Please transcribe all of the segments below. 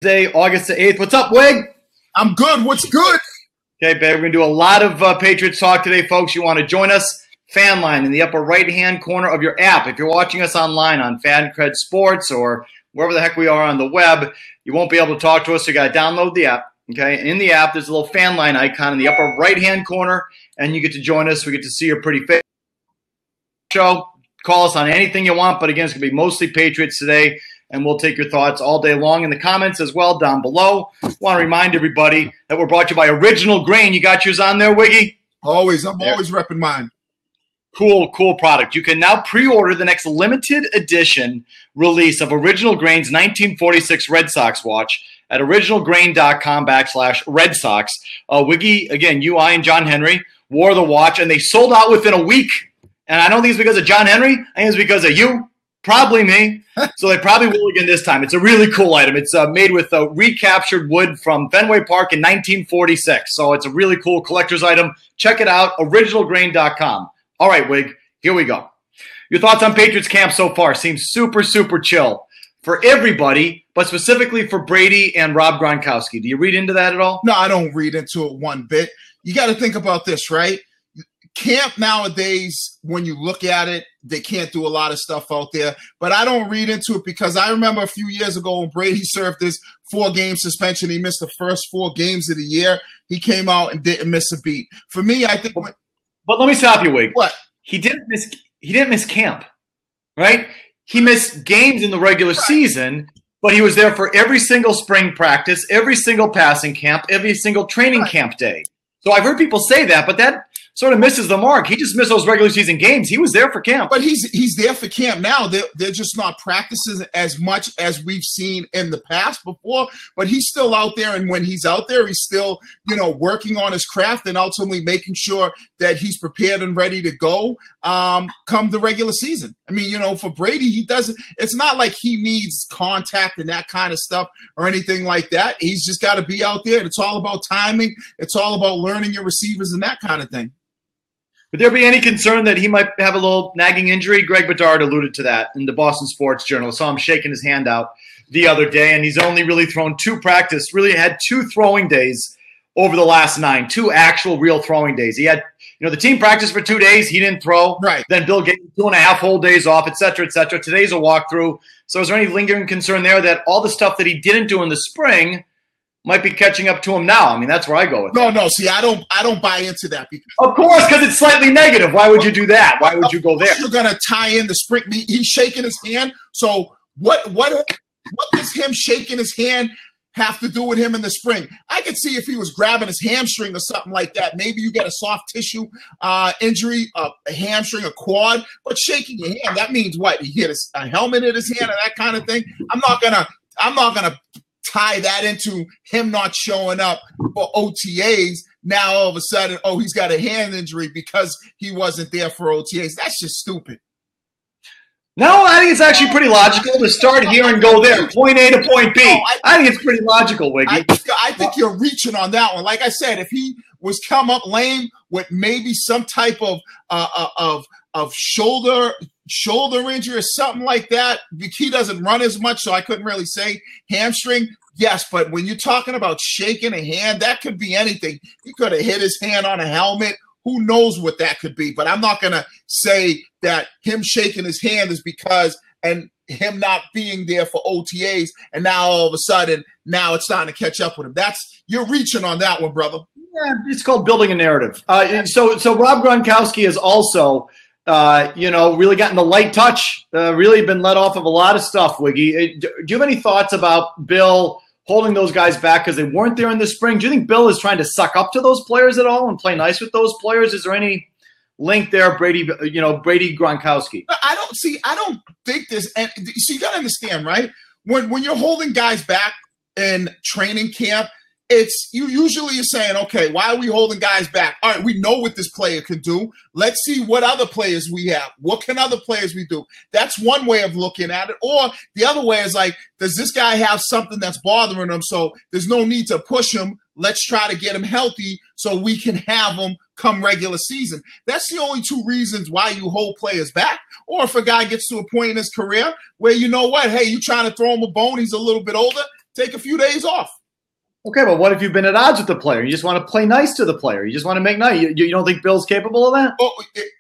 Day, August the 8th. What's up, Wig? I'm good. What's good? Okay, babe, we're going to do a lot of Patriots talk today, folks. You want to join us? Fan line in the upper right-hand corner of your app. If you're watching us online on FanCred Sports or wherever the heck we are on the web, you won't be able to talk to us, so you got to download the app. Okay, in the app, there's a little fan line icon in the upper right-hand corner, and you get to join us. We get to see your pretty face. Show. Call us on anything you want, but again, it's going to be mostly Patriots today, and we'll take your thoughts all day long in the comments as well down below. Want to remind everybody that we're brought to you by Original Grain. You got yours on there, Wiggy? Always. I'm always repping mine. Cool product. You can now pre-order the next limited edition release of Original Grain's 1946 Red Sox watch at originalgrain.com/Red Sox. Wiggy, again, you, I, and John Henry wore the watch, and they sold out within a week. And I don't think it's because of John Henry. I think it's because of you, probably me. So they probably will again this time. It's a really cool item. It's made with recaptured wood from Fenway Park in 1946. So it's a really cool collector's item. Check it out, originalgrain.com. All right, Wig, here we go. Your thoughts on Patriots camp so far seem super chill for everybody, but specifically for Brady and Rob Gronkowski. Do you read into that at all? No, I don't read into it one bit. You got to think about this, right? Camp nowadays, when you look at it, they can't do a lot of stuff out there. But I don't read into it because I remember a few years ago when Brady served his 4-game suspension. He missed the first 4 games of the year. He came out and didn't miss a beat. For me, I think. But let me stop you, Wig. What? He didn't miss camp, right? He missed games in the regular season, but he was there for every single spring practice, every single passing camp, every single training camp day. So I've heard people say that, but that sort of misses the mark. He just missed those regular season games. He was there for camp. But he's there for camp now. They're just not practicing as much as we've seen in the past before. But he's still out there, and when he's out there, he's still, working on his craft and ultimately making sure that he's prepared and ready to go come the regular season. I mean, for Brady, he doesn't. It's not like he needs contact and that kind of stuff or anything like that. He's just got to be out there. It's all about timing. It's all about learning your receivers and that kind of thing. Would there be any concern that he might have a little nagging injury? Greg Bedard alluded to that in the Boston Sports Journal. I saw him shaking his hand out the other day, and he's only really thrown 2 practice, really had 2 throwing days over the last 9, 2 actual real throwing days. He had, the team practiced for 2 days. He didn't throw. Right. Then Bill gave him 2.5 whole days off, et cetera, et cetera. Today's a walkthrough. So is there any lingering concern there that all the stuff that he didn't do in the spring might be catching up to him now? I mean, that's where I go with that. No. See, I don't buy into that. Of course, because it's slightly negative. Why would you do that? Why would you go there? You're going to tie in the spring. He's shaking his hand. So what does him shaking his hand have to do with him in the spring? I could see if he was grabbing his hamstring or something like that. Maybe you get a soft tissue injury, a hamstring, a quad. But shaking your hand, that means what? He hit a helmet in his hand and that kind of thing. I'm not gonna tie that into him not showing up for OTAs. Now all of a sudden, he's got a hand injury because he wasn't there for OTAs. That's just stupid. No, I think it's actually pretty logical to start here and go there, point A to point B. I think it's pretty logical, Wiggy. I think you're reaching on that one. Like I said, if he was come up lame with maybe some type of shoulder injury or something like that, he doesn't run as much, so I couldn't really say hamstring. Yes, but when you're talking about shaking a hand, that could be anything. He could have hit his hand on a helmet. Who knows what that could be? But I'm not going to say that him shaking his hand is because and him not being there for OTAs, and now all of a sudden, now it's starting to catch up with him. You're reaching on that one, brother. Yeah, it's called building a narrative. So Rob Gronkowski has also, really gotten the light touch, really been let off of a lot of stuff, Wiggy. Do you have any thoughts about Bill holding those guys back because they weren't there in the spring? Do you think Bill is trying to suck up to those players at all and play nice with those players? Is there any link there, Brady Gronkowski? I don't think this. And so you got to understand, right? When you're holding guys back in training camp, you're saying, okay, why are we holding guys back? All right, we know what this player can do. Let's see what other players we have. What can other players we do? That's one way of looking at it. Or the other way is like, does this guy have something that's bothering him? So there's no need to push him. Let's try to get him healthy so we can have him come regular season. That's the only 2 reasons why you hold players back. Or if a guy gets to a point in his career where, you know what, hey, you trying to throw him a bone, he's a little bit older, take a few days off. Okay, but what if you've been at odds with the player? You just want to play nice to the player. You just want to make nice. You don't think Bill's capable of that? Well,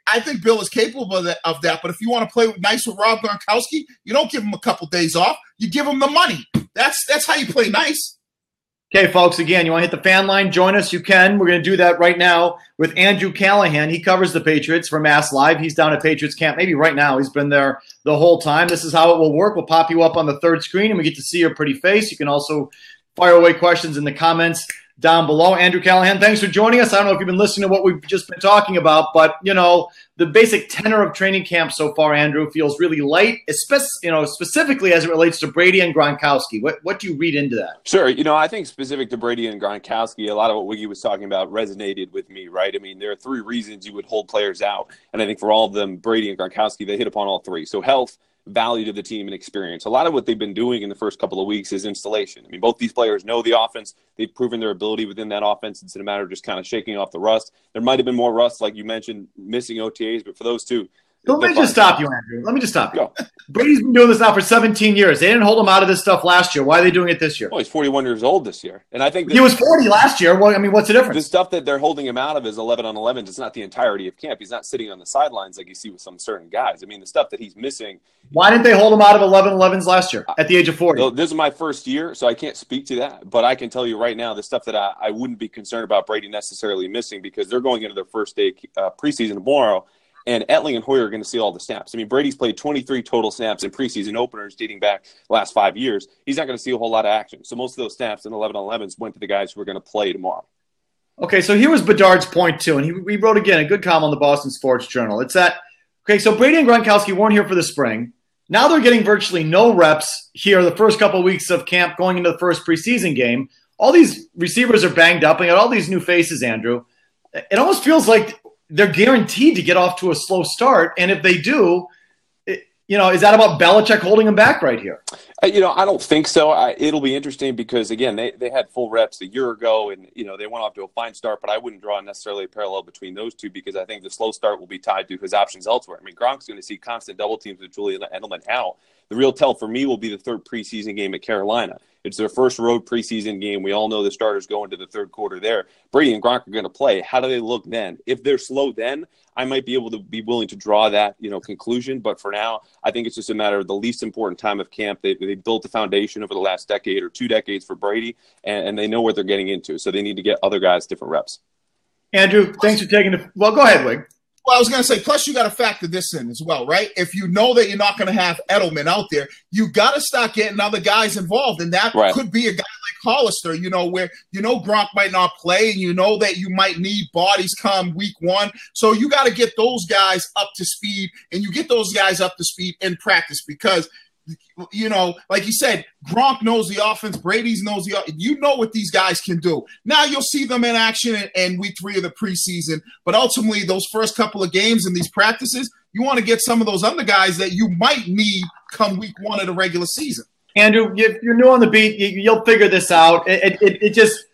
I think Bill is capable of that. But if you want to play nice with Rob Gronkowski, you don't give him a couple days off. You give him the money. That's how you play nice. Okay, folks, again, you want to hit the fan line? Join us. You can. We're going to do that right now with Andrew Callahan. He covers the Patriots for Mass Live. He's down at Patriots camp maybe right now. He's been there the whole time. This is how it will work. We'll pop you up on the third screen, and we get to see your pretty face. You can also fire away questions in the comments down below. Andrew Callahan, thanks for joining us. I don't know if you've been listening to what we've just been talking about, but, the basic tenor of training camp so far, Andrew, feels really light, specifically as it relates to Brady and Gronkowski. What do you read into that? Sure. I think specific to Brady and Gronkowski, a lot of what Wiggy was talking about resonated with me, right? I mean, there are three reasons you would hold players out. And I think for all of them, Brady and Gronkowski, they hit upon all three. So health, value to the team, and experience. A lot of what they've been doing in the first couple of weeks is installation. I mean, both these players know the offense. They've proven their ability within that offense. It's a matter of just kind of shaking off the rust. There might have been more rust, like you mentioned, missing OTAs, but for those two, let me just stop you, Andrew. Let me just stop you. Go. Brady's been doing this now for 17 years. They didn't hold him out of this stuff last year. Why are they doing it this year? Well, he's 41 years old this year. And I think he was 40 last year. Well, I mean, what's the difference? The stuff that they're holding him out of is 11 on 11. It's not the entirety of camp. He's not sitting on the sidelines like you see with some certain guys. I mean, the stuff that he's missing. Why didn't they hold him out of 11-11s last year at the age of 40? So this is my first year, so I can't speak to that. But I can tell you right now, the stuff that I wouldn't be concerned about Brady necessarily missing, because they're going into their first day preseason tomorrow. And Etling and Hoyer are going to see all the snaps. I mean, Brady's played 23 total snaps in preseason openers dating back the last 5 years. He's not going to see a whole lot of action. So most of those snaps in 11-11s went to the guys who are going to play tomorrow. Okay, so here was Bedard's point, too. And he wrote, again, a good column on the Boston Sports Journal. It's that, okay, so Brady and Gronkowski weren't here for the spring. Now they're getting virtually no reps here the first couple of weeks of camp going into the first preseason game. All these receivers are banged up. And got all these new faces, Andrew. It almost feels like they're guaranteed to get off to a slow start. And if they do, is that about Belichick holding them back right here? I don't think so. It'll be interesting because, again, they had full reps a year ago and, they went off to a fine start, but I wouldn't draw necessarily a parallel between those two because I think the slow start will be tied to his options elsewhere. I mean, Gronk's going to see constant double teams with Julian Edelman out. The real tell for me will be the third preseason game at Carolina. It's their first road preseason game. We all know the starters go into the third quarter there. Brady and Gronk are going to play. How do they look then? If they're slow then, I might be able to be willing to draw that, conclusion. But for now, I think it's just a matter of the least important time of camp. They built the foundation over the last decade or 2 decades for Brady, and they know what they're getting into. So they need to get other guys different reps. Andrew, thanks for taking the – well, go ahead, Wig. Well, I was going to say, plus you got to factor this in as well, right? If you know that you're not going to have Edelman out there, you got to start getting other guys involved. And that could be a guy like Hollister, where, Gronk might not play and that you might need bodies come week one. So you got to get those guys up to speed, and you get those guys up to speed in practice because – like you said, Gronk knows the offense. Brady's knows the offense. You know what these guys can do. Now you'll see them in action in week 3 of the preseason. But ultimately, those first couple of games in these practices, you want to get some of those other guys that you might need come week 1 of the regular season. Andrew, if you're new on the beat, you'll figure this out. It just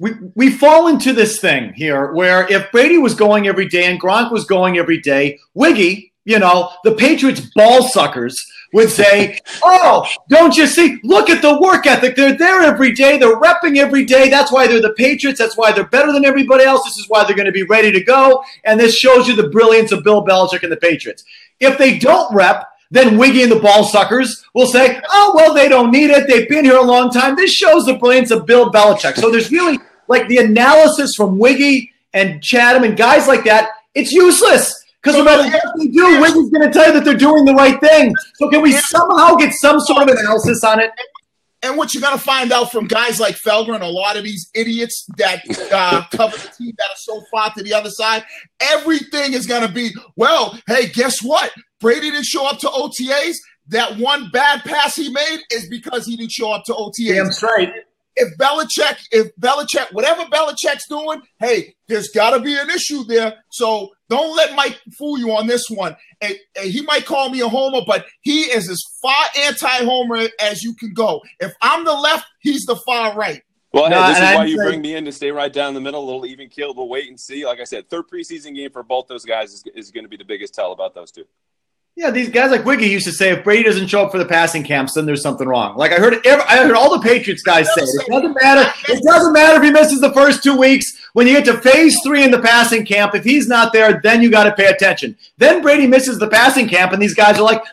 we fall into this thing here where if Brady was going every day and Gronk was going every day, Wiggy, the Patriots ball suckers would say, oh, don't you see? Look at the work ethic. They're there every day. They're repping every day. That's why they're the Patriots. That's why they're better than everybody else. This is why they're going to be ready to go. And this shows you the brilliance of Bill Belichick and the Patriots. If they don't rep, then Wiggy and the ball suckers will say, oh, well, they don't need it. They've been here a long time. This shows the brilliance of Bill Belichick. So there's really like the analysis from Wiggy and Chatham and guys like that. It's useless. Because no matter what they do, Wiggy's going to tell you that they're doing the right thing. So can we somehow get some sort of analysis on it? And what you're going to find out from guys like Felger and a lot of these idiots that cover the team that are so far to the other side, everything is going to be, well, hey, guess what? Brady didn't show up to OTAs. That one bad pass he made is because he didn't show up to OTAs. Damn straight. If Belichick, whatever Belichick's doing, hey, there's got to be an issue there. So don't let Mike fool you on this one. And he might call me a homer, but he is as far anti-homer as you can go. If I'm the left, he's the far right. Well, hey, this is why you bring me in to stay right down the middle, a little even keel. We'll wait and see. Like I said, third preseason game for both those guys is going to be the biggest tell about those two. Yeah, these guys like Wiggy used to say, if Brady doesn't show up for the passing camps, then there's something wrong. Like I heard all the Patriots guys say it. It doesn't matter. It doesn't matter if he misses the first 2 weeks. When you get to phase 3 in the passing camp, if he's not there, then you got to pay attention. Then Brady misses the passing camp, and these guys are like,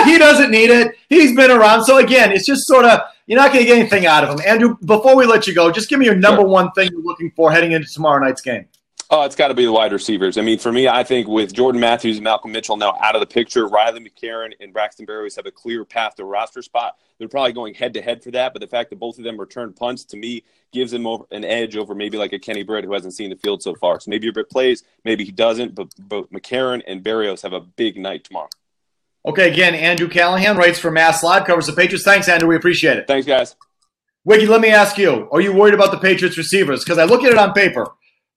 he doesn't need it. He's been around. So again, it's just sort of you're not going to get anything out of him. Andrew, before we let you go, just give me your number one thing you're looking for heading into tomorrow night's game. Oh, it's got to be the wide receivers. I mean, for me, I think with Jordan Matthews and Malcolm Mitchell now out of the picture, Riley McCarron and Braxton Berrios have a clear path to roster spot. They're probably going head-to-head for that, but the fact that both of them return punts, to me, gives them an edge over maybe like a Kenny Britt who hasn't seen the field so far. So maybe Britt plays, maybe he doesn't, but both McCarron and Berrios have a big night tomorrow. Okay, again, Andrew Callahan writes for Mass Live, covers the Patriots. Thanks, Andrew. We appreciate it. Thanks, guys. Wiggy, let me ask you, are you worried about the Patriots receivers? Because I look at it on paper.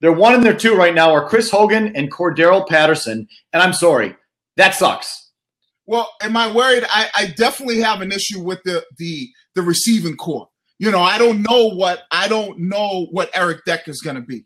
Their 1 and their 2 right now are Chris Hogan and Cordero Patterson, and I'm sorry, that sucks. Well, am I worried? I definitely have an issue with the receiving core. I don't know what Eric Decker is going to be.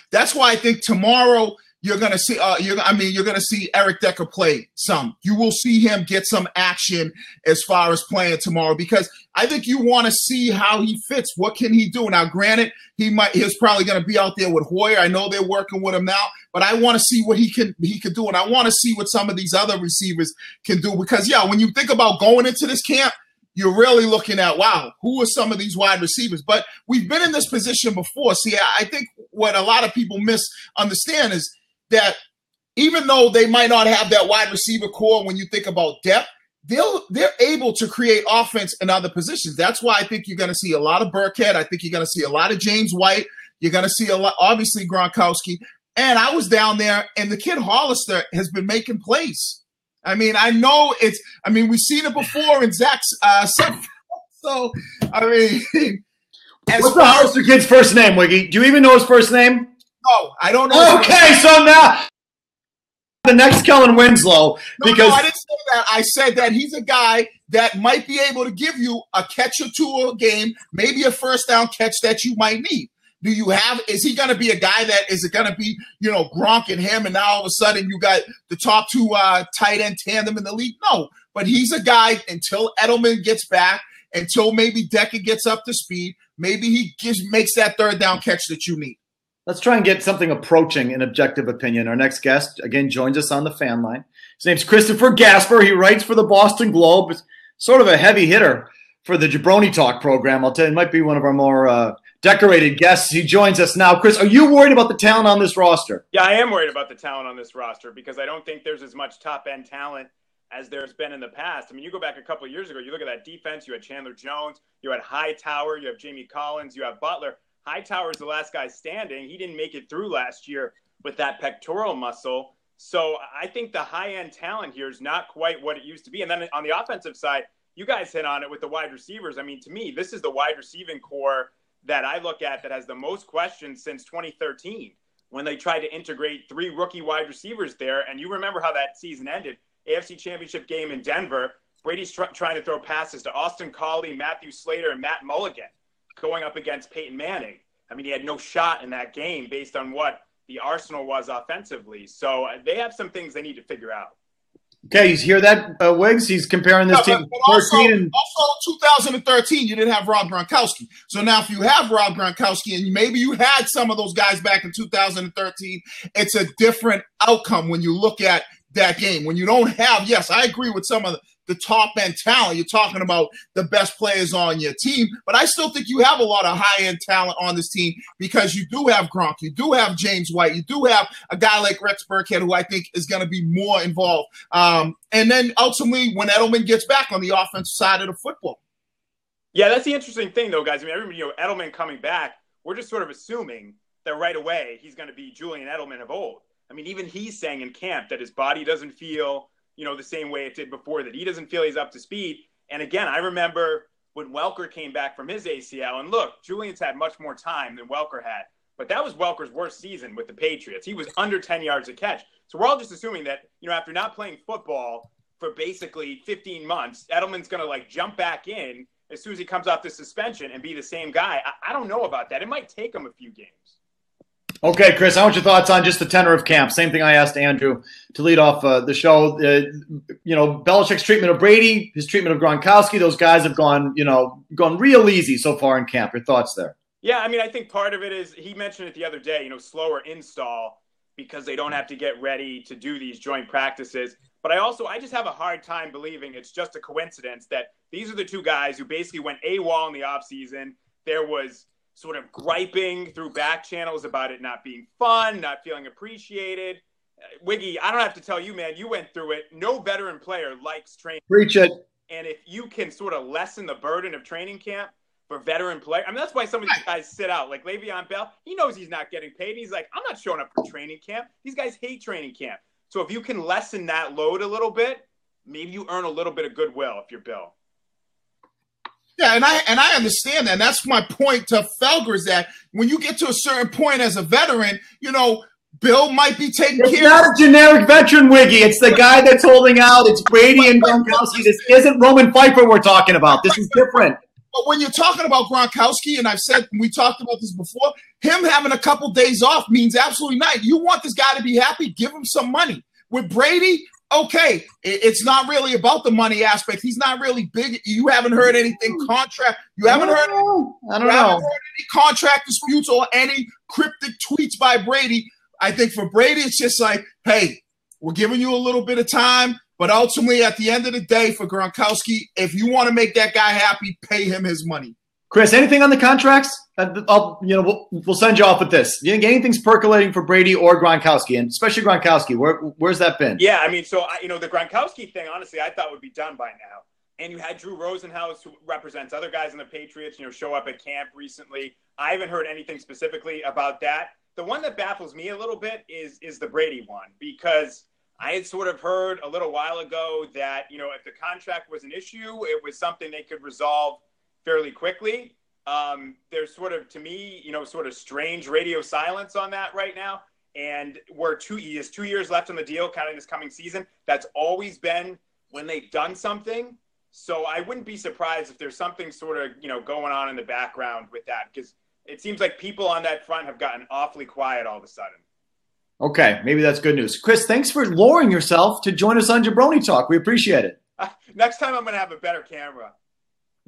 That's why I think tomorrow you're going to see. You're going to see Eric Decker play some. You will see him get some action as far as playing tomorrow because I think you want to see how he fits. What can he do? Now, granted, he's probably going to be out there with Hoyer. I know they're working with him now, but I want to see what he can do, and I want to see what some of these other receivers can do because, when you think about going into this camp, you're really looking at, wow, who are some of these wide receivers? But we've been in this position before. See, I think what a lot of people misunderstand is that even though they might not have that wide receiver core when you think about depth, they're able to create offense in other positions. That's why I think you're going to see a lot of Burkhead. I think you're going to see a lot of James White. You're going to see a lot, obviously, Gronkowski. And I was down there, and the kid Hollister has been making plays. I mean, I know we've seen it before in Zach's so, I mean. What's the Hollister kid's first name, Wiggy? Do you even know his first name? No, I don't know. Okay, so now the next Kellen Winslow. No, I didn't say that. I said that he's a guy that might be able to give you a catch or two a game, maybe a first down catch that you might need. Is he going to be a guy that is it going to be, Gronk and him, and now all of a sudden you got the top 2 tight end tandem in the league? No, but he's a guy until Edelman gets back, until maybe Decker gets up to speed, maybe he makes that third down catch that you need. Let's try and get something approaching an objective opinion. Our next guest, again, joins us on the fan line. His name's Christopher Gasper. He writes for the Boston Globe. It's sort of a heavy hitter for the Jabroni Talk program. I'll tell you, he might be one of our more decorated guests. He joins us now. Chris, are you worried about the talent on this roster? Yeah, I am worried about the talent on this roster because I don't think there's as much top-end talent as there's been in the past. I mean, you go back a couple of years ago, you look at that defense, you had Chandler Jones, you had Hightower, you have Jamie Collins, you have Butler. Hightower is the last guy standing. He didn't make it through last year with that pectoral muscle. So I think the high-end talent here is not quite what it used to be. And then on the offensive side, you guys hit on it with the wide receivers. I mean, to me, this is the wide receiving core that I look at that has the most questions since 2013 when they tried to integrate 3 rookie wide receivers there. And you remember how that season ended. AFC Championship game in Denver, Brady's trying to throw passes to Austin Collie, Matthew Slater, and Matt Mulligan going up against Peyton Manning. I mean, he had no shot in that game based on what the arsenal was offensively. So they have some things they need to figure out. Okay, you hear that, Wiggs? He's comparing this team to 13. Also, 2013, you didn't have Rob Gronkowski. So now if you have Rob Gronkowski and maybe you had some of those guys back in 2013, it's a different outcome when you look at that game. When you don't have, yes, I agree with some of the top-end talent. You're talking about the best players on your team, but I still think you have a lot of high-end talent on this team because you do have Gronk, you do have James White, you do have a guy like Rex Burkhead who I think is going to be more involved. And then ultimately when Edelman gets back on the offensive side of the football. Yeah, that's the interesting thing, though, guys. I mean, everybody, Edelman coming back, we're just sort of assuming that right away he's going to be Julian Edelman of old. I mean, even he's saying in camp that his body doesn't feel, the same way it did before, that he doesn't feel he's up to speed. And again, I remember when Welker came back from his ACL, and look, Julian's had much more time than Welker had, but that was Welker's worst season with the Patriots. He was under 10 yards a catch. So we're all just assuming that, after not playing football for basically 15 months, Edelman's going to jump back in as soon as he comes off the suspension and be the same guy. I don't know about that. It might take him a few games. Okay, Chris, I want your thoughts on just the tenor of camp. Same thing I asked Andrew to lead off the show. Belichick's treatment of Brady, his treatment of Gronkowski, those guys have gone real easy so far in camp. Your thoughts there? Yeah, I mean, I think part of it is, he mentioned it the other day, slower install because they don't have to get ready to do these joint practices. But I just have a hard time believing it's just a coincidence that these are the two guys who basically went AWOL in the offseason. There was sort of griping through back channels about it not being fun, not feeling appreciated. Wiggy, I don't have to tell you, man, you went through it. No veteran player likes training. Preach it. And if you can sort of lessen the burden of training camp for veteran players, I mean, that's why some of these guys sit out. Like Le'Veon Bell, he knows he's not getting paid. And he's like, I'm not showing up for training camp. These guys hate training camp. So if you can lessen that load a little bit, maybe you earn a little bit of goodwill if you're Bill. Yeah, and I understand that. And that's my point to Felger, is that when you get to a certain point as a veteran, Bill might be taking care of. It's not a generic veteran, Wiggy. It's the guy that's holding out. It's Brady and Gronkowski. This isn't Roman Pfeiffer we're talking about. This is different. But when you're talking about Gronkowski, and we talked about this before, him having a couple days off means absolutely not. You want this guy to be happy, give him some money. With Brady, okay, it's not really about the money aspect. He's not really big. You haven't heard anything contract. You haven't heard any contract disputes or any cryptic tweets by Brady. I think for Brady, it's just like, hey, we're giving you a little bit of time. But ultimately, at the end of the day, for Gronkowski, if you want to make that guy happy, pay him his money. Chris, anything on the contracts? We'll send you off with this. You think anything's percolating for Brady or Gronkowski, and especially Gronkowski? Where's that been? Yeah, I mean, the Gronkowski thing, honestly, I thought would be done by now. And you had Drew Rosenhaus, who represents other guys in the Patriots, show up at camp recently. I haven't heard anything specifically about that. The one that baffles me a little bit is the Brady one, because I had sort of heard a little while ago that, if the contract was an issue, it was something they could resolve fairly quickly. There's sort of, to me, sort of strange radio silence on that right now. And he has 2 years left on the deal, counting this coming season. That's always been when they've done something. So I wouldn't be surprised if there's something sort of, going on in the background with that, because it seems like people on that front have gotten awfully quiet all of a sudden. Okay, maybe that's good news. Chris, thanks for lowering yourself to join us on Jabroni Talk. We appreciate it. Next time I'm going to have a better camera.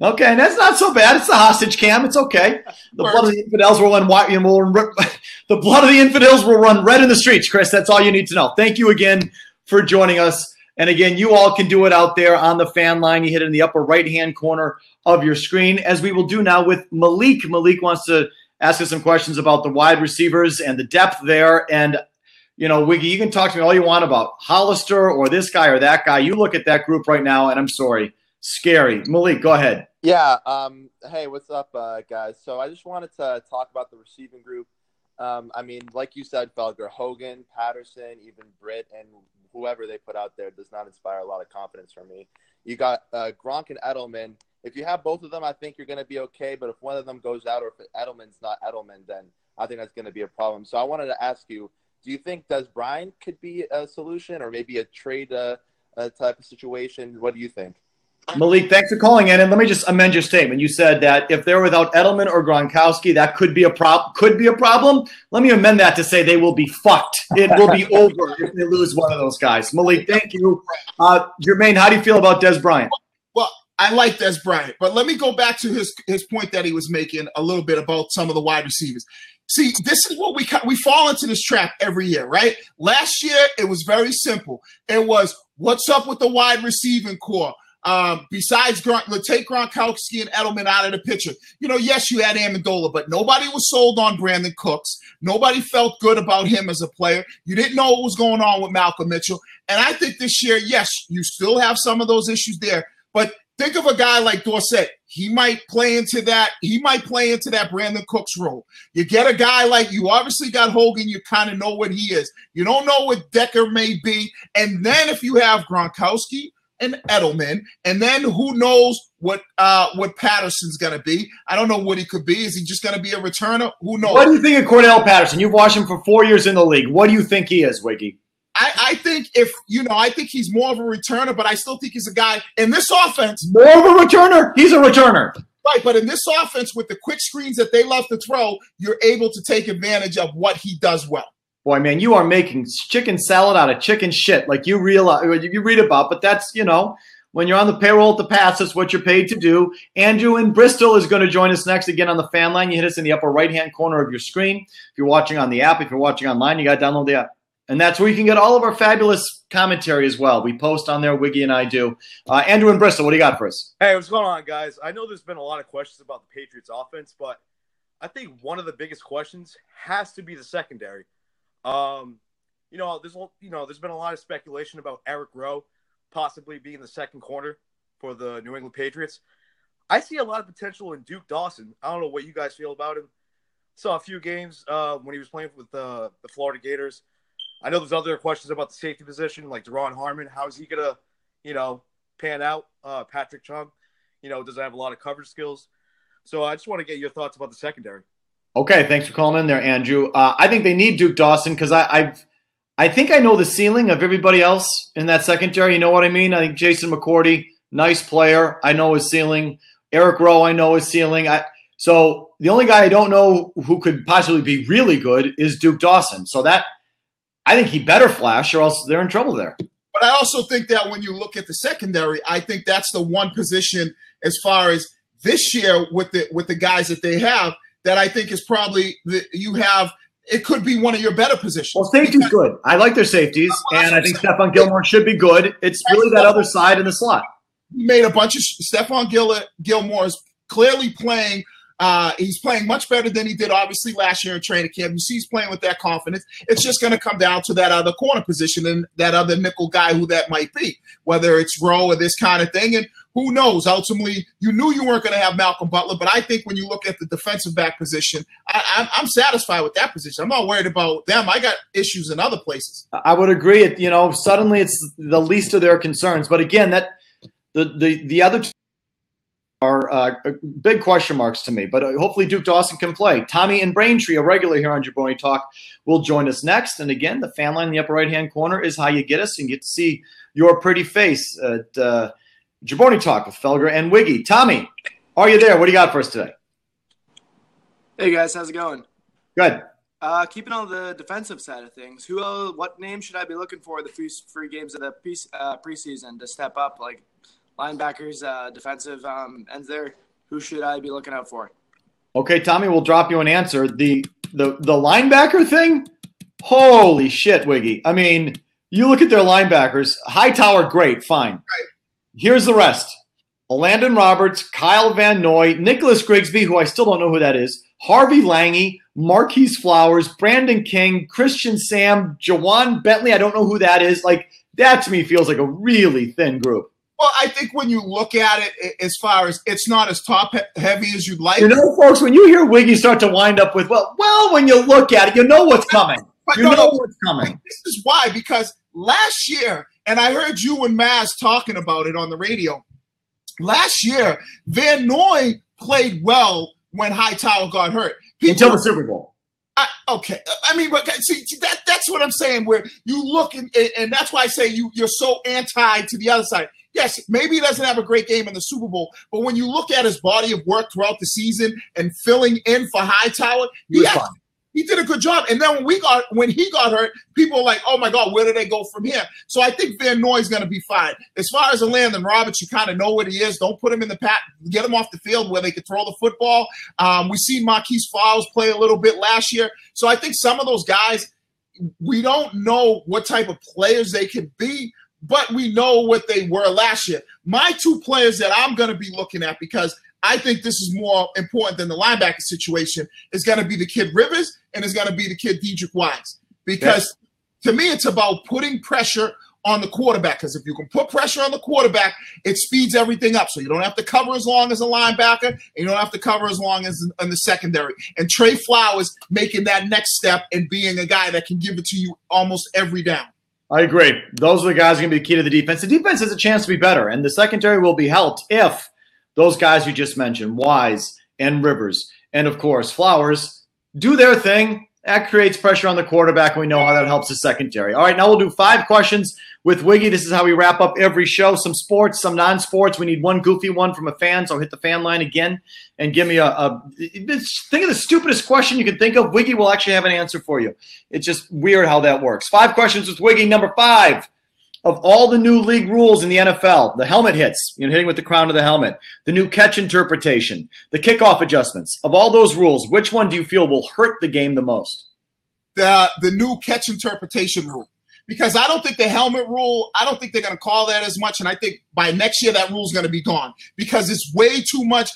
Okay, and that's not so bad. It's a hostage cam. It's okay. The blood of the infidels will run the blood of the infidels will run red in the streets, Chris. That's all you need to know. Thank you again for joining us. And again, you all can do it out there on the fan line. You hit it in the upper right-hand corner of your screen, as we will do now with Malik. Malik wants to ask us some questions about the wide receivers and the depth there. And Wiggy, you can talk to me all you want about Hollister or this guy or that guy. You look at that group right now, and I'm sorry, scary. Malik, go ahead. Yeah. Hey, what's up, guys? So I just wanted to talk about the receiving group. I mean, like you said, Felger, Hogan, Patterson, even Britt, and whoever they put out there does not inspire a lot of confidence from me. You got Gronk and Edelman. If you have both of them, I think you're going to be okay. But if one of them goes out, or if Edelman's not Edelman, then I think that's going to be a problem. So I wanted to ask you, do you think Des Bryant could be a solution, or maybe a trade type of situation? What do you think? Malik, thanks for calling in. And let me just amend your statement. You said that if they're without Edelman or Gronkowski, that could be a problem. Let me amend that to say they will be fucked. It will be over if they lose one of those guys. Malik, thank you. Jermaine, how do you feel about Des Bryant? Well, I like Des Bryant, but let me go back to his point that he was making a little bit about some of the wide receivers. See, this is what we fall into this trap every year, right? Last year, it was very simple. It was, what's up with the wide receiving core? Besides take Gronkowski and Edelman out of the picture. Yes, you had Amendola, but nobody was sold on Brandon Cooks. Nobody felt good about him as a player. You didn't know what was going on with Malcolm Mitchell. And I think this year, yes, you still have some of those issues there, but think of a guy like Dorsett. He might play into that. He might play into that Brandon Cooks role. You get a guy like, you obviously got Hogan. You kind of know what he is. You don't know what Decker may be. And then if you have Gronkowski and Edelman, and then who knows what Patterson's going to be. I don't know what he could be. Is he just going to be a returner? Who knows? What do you think of Cordell Patterson? You've watched him for 4 years in the league. What do you think he is, Wiggy? I think I think he's more of a returner, but I still think he's a guy in this offense. More of a returner? He's a returner. Right, but in this offense, with the quick screens that they love to throw, you're able to take advantage of what he does well. Boy, man, you are making chicken salad out of chicken shit, like you realize, you read about. But that's, when you're on the payroll at the Pats, that's what you're paid to do. Andrew in Bristol is going to join us next again on the fan line. You hit us in the upper right-hand corner of your screen. If you're watching on the app, if you're watching online, you got to download the app. And that's where you can get all of our fabulous commentary as well. We post on there, Wiggy and I do. Andrew in Bristol, what do you got for us? Hey, what's going on, guys? I know there's been a lot of questions about the Patriots offense, but I think one of the biggest questions has to be the secondary. There's been a lot of speculation about Eric Rowe possibly being the second corner for the New England Patriots. I see a lot of potential in Duke Dawson. I don't know what you guys feel about him. Saw a few games when he was playing with the Florida Gators. I know there's other questions about the safety position, like Deron Harmon. How is he going to, pan out? Patrick Chung, doesn't have a lot of coverage skills. So I just want to get your thoughts about the secondary. Okay, thanks for calling in there, Andrew. I think they need Duke Dawson because I think I know the ceiling of everybody else in that secondary. You know what I mean? I think Jason McCourty, nice player. I know his ceiling. Eric Rowe, I know his ceiling. So the only guy I don't know who could possibly be really good is Duke Dawson. So that – I think he better flash or else they're in trouble there. But I also think that when you look at the secondary, I think that's the one position as far as this year with the guys that they have that I think is probably it could be one of your better positions. Well, safety's good. I like their safeties, and I think Stephon Gilmore should be good. It's really that other side in the slot. He made a bunch of Stephon Gilmore is clearly playing. He's playing much better than he did, obviously, last year in training camp. You see he's playing with that confidence. It's just going to come down to that other corner position and that other nickel guy who that might be, whether it's Rowe or this kind of thing. And who knows? Ultimately, you knew you weren't going to have Malcolm Butler, but I think when you look at the defensive back position, I'm satisfied with that position. I'm not worried about them. I got issues in other places. I would agree. Suddenly it's the least of their concerns. But again, that the other two are big question marks to me, but hopefully Duke Dawson can play. Tommy and Braintree, a regular here on Jabroni Talk, will join us next. And again, the fan line in the upper right-hand corner is how you get us and get to see your pretty face at Jabroni Talk with Felger and Wiggy. Tommy, are you there? What do you got for us today? Hey, guys. How's it going? Good. Keeping on the defensive side of things, what name should I be looking for the free games of the preseason to step up, like linebackers, defensive ends there? Who should I be looking out for? Okay, Tommy, we'll drop you an answer. The linebacker thing, holy shit, Wiggy. I mean, you look at their linebackers. Hightower, great, fine. Right. Here's the rest. Landon Roberts, Kyle Van Noy, Nicholas Grigsby, who I still don't know who that is, Harvey Lange, Marquise Flowers, Brandon King, Christian Sam, Jawan Bentley, I don't know who that is. Like, that to me feels like a really thin group. Well, I think when you look at it as far as it's not as top-heavy as you'd like. Folks, when you hear Wiggy start to wind up with, well, when you look at it, you know what's coming. What's coming. This is why, because last year, and I heard you and Maz talking about it on the radio, last year, Van Noy played well when Hightower got hurt. Until the Super Bowl. Okay. I mean, but see, that's what I'm saying, where you look, and that's why I say you're so anti to the other side. Yes, maybe he doesn't have a great game in the Super Bowl, but when you look at his body of work throughout the season and filling in for Hightower, he did a good job. And then when he got hurt, people were like, oh, my God, where do they go from here? So I think Van Noy is going to be fine. As far as Landon Roberts, you kind of know what he is. Don't put him in the pack. Get him off the field where they can throw the football. We seen Marquise Flowers play a little bit last year. So I think some of those guys, we don't know what type of players they can be, but we know what they were last year. My two players that I'm going to be looking at, because I think this is more important than the linebacker situation, is going to be the kid Rivers and is going to be the kid Dedrick Wise. Because to me, it's about putting pressure on the quarterback, because if you can put pressure on the quarterback, it speeds everything up. So you don't have to cover as long as a linebacker, and you don't have to cover as long as in the secondary. And Trey Flowers making that next step and being a guy that can give it to you almost every down. I agree. Those are the guys going to be key to the defense. The defense has a chance to be better, and the secondary will be helped if those guys you just mentioned, Wise and Rivers, and, of course, Flowers, do their thing. That creates pressure on the quarterback, and we know how that helps the secondary. All right, now we'll do 5 questions with Wiggy. This is how we wrap up every show. Some sports, some non-sports. We need one goofy one from a fan, so hit the fan line again and give me think of the stupidest question you can think of. Wiggy will actually have an answer for you. It's just weird how that works. 5 questions with Wiggy. Number 5. Of all the new league rules in the NFL, the helmet hits, hitting with the crown of the helmet, the new catch interpretation, the kickoff adjustments, of all those rules, which one do you feel will hurt the game the most? The new catch interpretation rule. Because I don't think the helmet rule, I don't think they're going to call that as much. And I think by next year, that rule is going to be gone because it's way too much,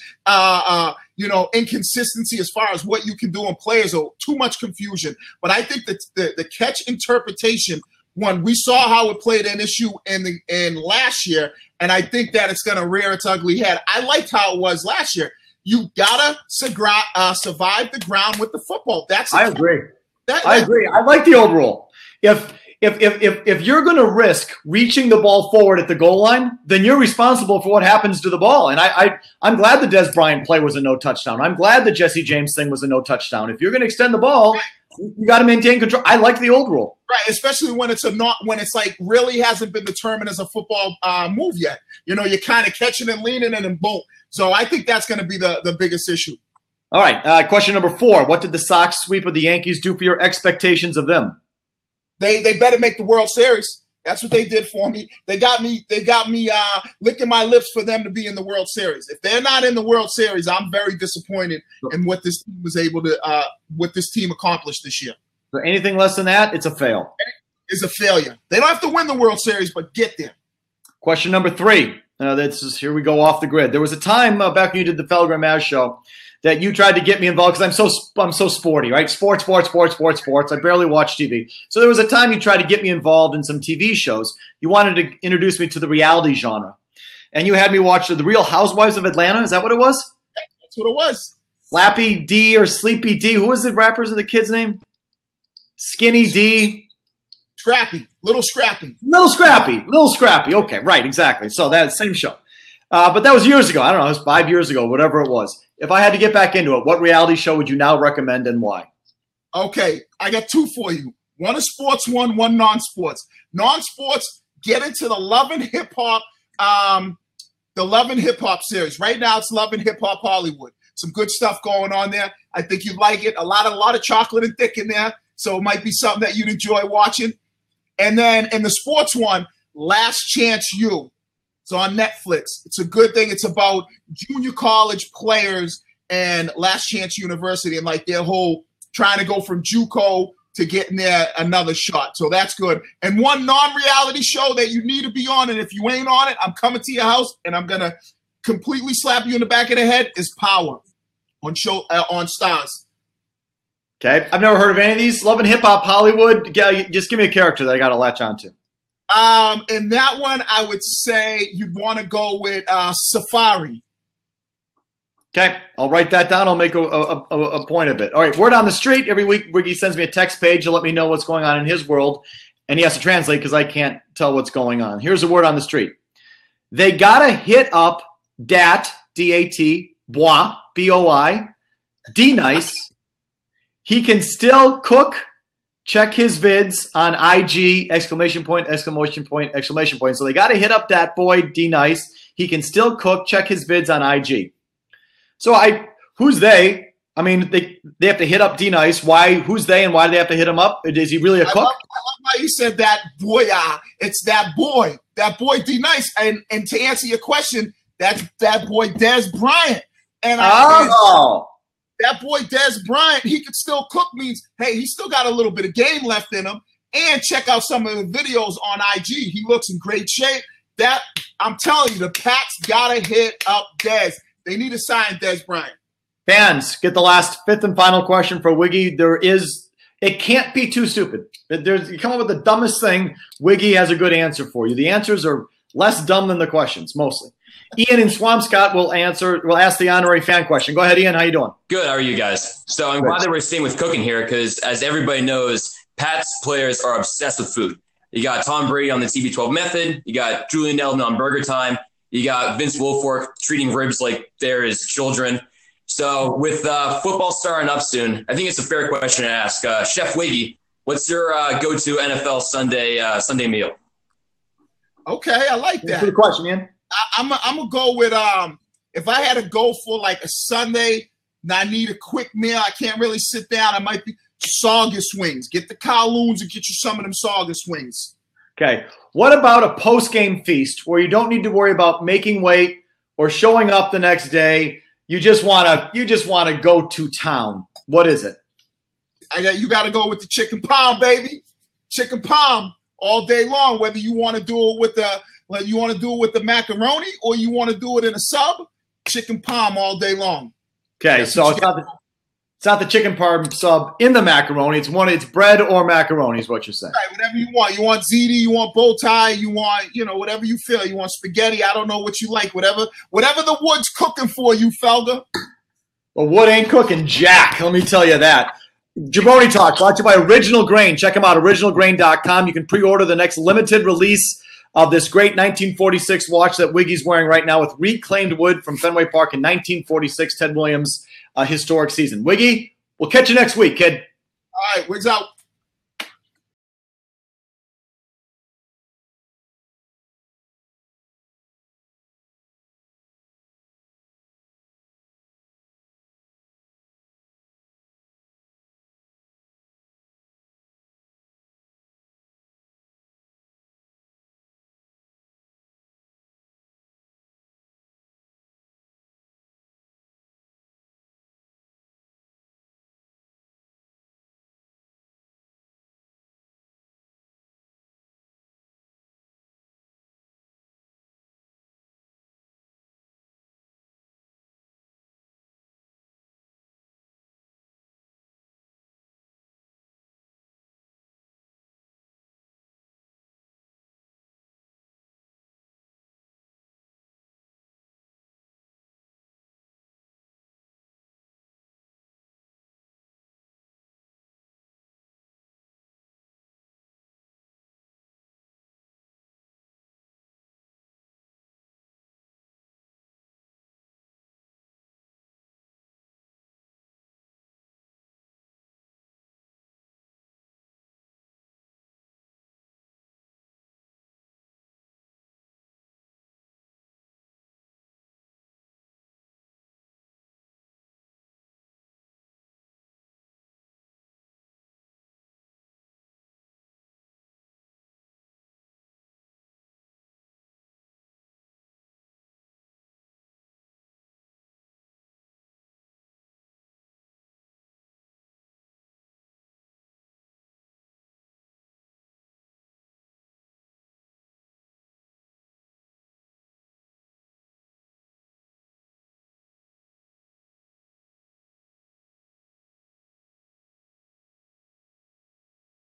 inconsistency as far as what you can do in players, or too much confusion. But I think that the catch interpretation one, we saw how it played an issue in last year, and I think that it's going to rear its ugly head. I liked how it was last year. You gotta survive the ground with the football. I agree. I agree. I like the old rule. If you're going to risk reaching the ball forward at the goal line, then you're responsible for what happens to the ball. And I'm glad the Des Bryant play was a no touchdown. I'm glad the Jesse James thing was a no touchdown. If you're going to extend the ball, you got to maintain control. I like the old rule, right? Especially when it's like really hasn't been determined as a football move yet. You're kind of catching and leaning and boom. So I think that's going to be the biggest issue. All right. Question number 4: what did the Sox sweep of the Yankees do for your expectations of them? They better make the World Series. That's what they did for me. They got me licking my lips for them to be in the World Series. If they're not in the World Series, I'm very disappointed in what this team was able to what this team accomplished this year. So anything less than that, it's a fail. It's a failure. They don't have to win the World Series, but get there. Question number 3. Here we go off the grid. There was a time back when you did the Felger and Maz show that you tried to get me involved because I'm so sporty, right? Sports. I barely watch TV. So there was a time you tried to get me involved in some TV shows. You wanted to introduce me to the reality genre. And you had me watch The Real Housewives of Atlanta. Is that what it was? That's what it was. Slappy D or Sleepy D. Who was the rappers of the kid's name? Skinny D. Scrappy. Little Scrappy. Little Scrappy. Okay, right, exactly. So that's the same show. But that was years ago. I don't know. It was 5 years ago, whatever it was. If I had to get back into it, what reality show would you now recommend and why? Okay, I got 2 for you. One is sports, one non-sports. Non-sports, get into the Love and Hip Hop, series. Right now, it's Love and Hip Hop Hollywood. Some good stuff going on there. I think you'd like it. A lot of chocolate and thick in there, so it might be something that you'd enjoy watching. And then in the sports one, Last Chance U. It's on Netflix. It's a good thing. It's about junior college players and Last Chance University and like their whole trying to go from JUCO to getting there another shot. So that's good. And one non-reality show that you need to be on, and if you ain't on it, I'm coming to your house and I'm going to completely slap you in the back of the head, is Power on Stars. Okay. I've never heard of any of these. Love and Hip Hop Hollywood. Just give me a character that I got to latch on to. In that one, I would say you'd want to go with Safari. Okay, I'll write that down. I'll make a point of it. All right, word on the street. Every week, Wiggy sends me a text page to let me know what's going on in his world, and he has to translate because I can't tell what's going on. Here's a word on the street. They got to hit up Dat, D-A-T, Boi, B-O-I, D-Nice. He can still cook. Check his vids on IG, ! So they got to hit up that boy, D-Nice. He can still cook. Check his vids on IG. So who's they? I mean, they have to hit up D-Nice. Why? Who's they and why do they have to hit him up? Is he really a cook? I love how you said that boy. It's that boy D-Nice. And to answer your question, that's that boy Des Bryant. And that boy Des Bryant, he could still cook means, hey, he's still got a little bit of game left in him. And check out some of the videos on IG. He looks in great shape. I'm telling you, the Pats got to hit up Des. They need to sign Des Bryant. Fans, get the last 5th and final question for Wiggy. It can't be too stupid. You come up with the dumbest thing, Wiggy has a good answer for you. The answers are less dumb than the questions, mostly. Ian in Swampscott will ask the honorary fan question. Go ahead, Ian. How you doing? Good. How are you guys? So I'm glad that we're staying with cooking here because, as everybody knows, Pats players are obsessed with food. You got Tom Brady on the TB12 method. You got Julian Edelman on Burger Time. You got Vince Wilfork treating ribs like they're his children. So with football starting up soon, I think it's a fair question to ask. Chef Wiggy, what's your go-to NFL Sunday meal? Okay, I like Thanks for the that. question, man. I'm gonna go with if I had to go for like a Sunday and I need a quick meal, I can't really sit down. I might be Saugus wings. Get the Kowloons and get you some of them Saugus wings. Okay. What about a post-game feast where you don't need to worry about making weight or showing up the next day? You just wanna go to town. What is it? You got to go with the chicken palm, baby. Chicken palm all day long. Whether you want to do it with the macaroni or you want to do it in a sub, chicken palm all day long. Okay, That's so what it's not the chicken parm sub in the macaroni. It's bread or macaroni is what you're saying. Right, whatever you want. You want ziti, you want bow tie, you want, whatever you feel. You want spaghetti. I don't know what you like. Whatever the wood's cooking for you, Felger. Well, wood ain't cooking jack. Let me tell you that. Jabroni Talk, brought to you by Original Grain. Check them out, originalgrain.com. You can pre-order the next limited release of this great 1946 watch that Wiggy's wearing right now with reclaimed wood from Fenway Park in 1946, Ted Williams' historic season. Wiggy, we'll catch you next week, kid. All right, Wiggs out.